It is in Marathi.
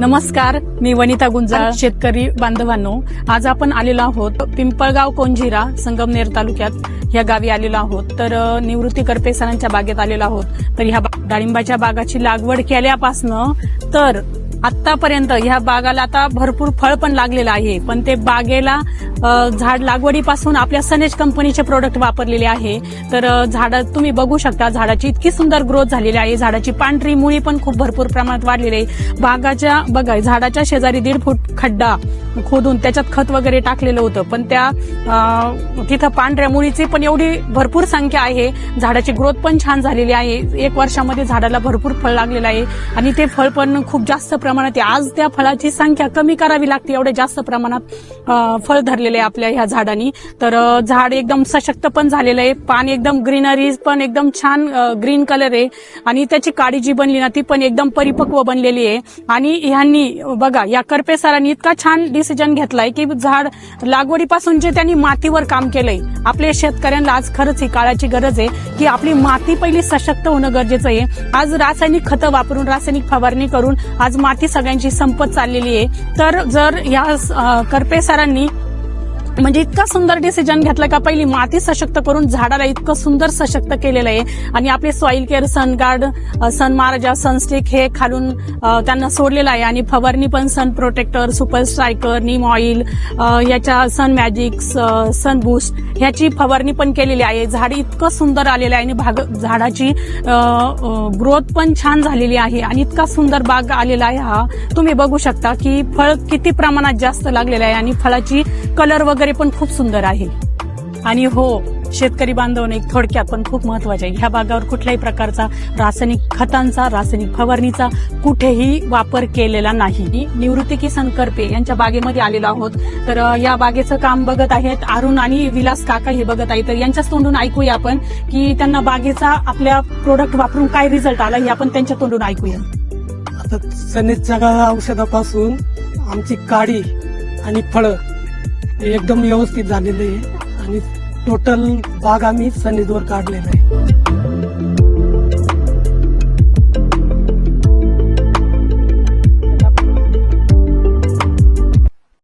नमस्कार, मी वनिता गुंजाळ, शेतकरी बांधवांनो. आज आपण आलेलो आहोत पिंपळगाव कोंझिरा, संगमनेर तालुक्यात या गावी आलेलो आहोत. तर निवृत्ती करपे सरांच्या बागेत आलेलो आहोत. तर ह्या डाळिंबाच्या बागाची लागवड केल्यापासनं तर आतापर्यंत ह्या बागाला आता भरपूर फळ पण लागलेलं आहे. पण ते बागेला झाड लागवडीपासून आपल्या सनेज कंपनीचे प्रोडक्ट वापरलेले आहे. तर झाड तुम्ही बघू शकता, झाडाची इतकी सुंदर ग्रोथ झालेली आहे. झाडाची पांढरी मुळी पण खूप भरपूर प्रमाणात वाढलेली आहे. बागाच्या बघा, झाडाच्या शेजारी 1.5 फूट खड्डा खोदून त्याच्यात खत वगैरे टाकलेलं होतं. पण त्या तिथं पांढऱ्या मुळीची पण एवढी भरपूर संख्या आहे. झाडाची ग्रोथ पण छान झालेली आहे. 1 वर्षामध्ये झाडाला भरपूर फळ लागलेलं आहे आणि ते फळ पण खूप जास्त प्रमाणात आहे. आज त्या फळाची संख्या कमी करावी लागते, एवढे जास्त प्रमाणात फळ धरलेले आहे आपल्या ह्या झाडांनी. तर झाड एकदम सशक्त पण झालेलं आहे. पान एकदम ग्रीनरी पण एकदम छान ग्रीन कलर आहे आणि त्याची काडी जी बनली ना ती पण एकदम परिपक्व बनलेली आहे. आणि ह्यांनी बघा, या करपे सरांनी इतका छान डिसिजन घेतलाय की झाड लागवडीपासून जे त्यांनी मातीवर काम केलंय. आपल्या शेतकऱ्यांना आज खरंच ही काळाची गरज आहे की आपली माती पहिली सशक्त होणं गरजेचं आहे. आज रासायनिक खतं वापरून, रासायनिक फवारणी करून आज माती सगळ्यांची संपत चाललेली आहे. तर जर या करपे सरांनी म्हणजे इतका सुंदर डिसिजन घेतला का पहिली माती सशक्त करून झाडाला इतकं सुंदर सशक्त केलेलं आहे. आणि आपले सॉइल केअर, सनगार्ड, सन मार्जा, सनस्टिक हे खालून त्यांना सोडलेलं आहे. आणि फवारणी पण सन प्रोटेक्टर, सुपर स्ट्रायकर, नीम ऑइल, याच्या सन मॅजिक, सन बूस्ट ह्याची फवारणी पण केलेली आहे. झाड इतकं सुंदर आलेलं आहे आणि झाडाची ग्रोथ पण छान झालेली आहे आणि इतका सुंदर बाग आलेला आहे. हा तुम्ही बघू शकता की फळ किती प्रमाणात जास्त लागलेलं आहे आणि फळाची कलर वगैरे पण खूप सुंदर आहे. आणि हो, शेतकरी बांधवांनो, एक थोडक्यात पण खूप महत्वाचे आहे, ह्या बागावर कुठल्याही प्रकारचा रासायनिक खतांचा, रासायनिक फवारणीचा कुठेही वापर केलेला नाही. निवृत्ती किसन करपे यांच्या बागेमध्ये आलेलो आहोत. तर या बागेचं काम बघत आहेत अरुण आणि विलास काका, हे बघत आहेत. तर यांच्याच तोंडून ऐकूया आपण की त्यांना बागेचा आपल्या प्रोडक्ट वापरून काय रिझल्ट आला, हे आपण त्यांच्या तोंडून ऐकूया. आता सनेजच्या औषधापासून आमची काडी आणि फळं एकदम व्यवस्थित झालेली आहे आणि टोटल बाग आम्ही सनेजवर काढलेला आहे.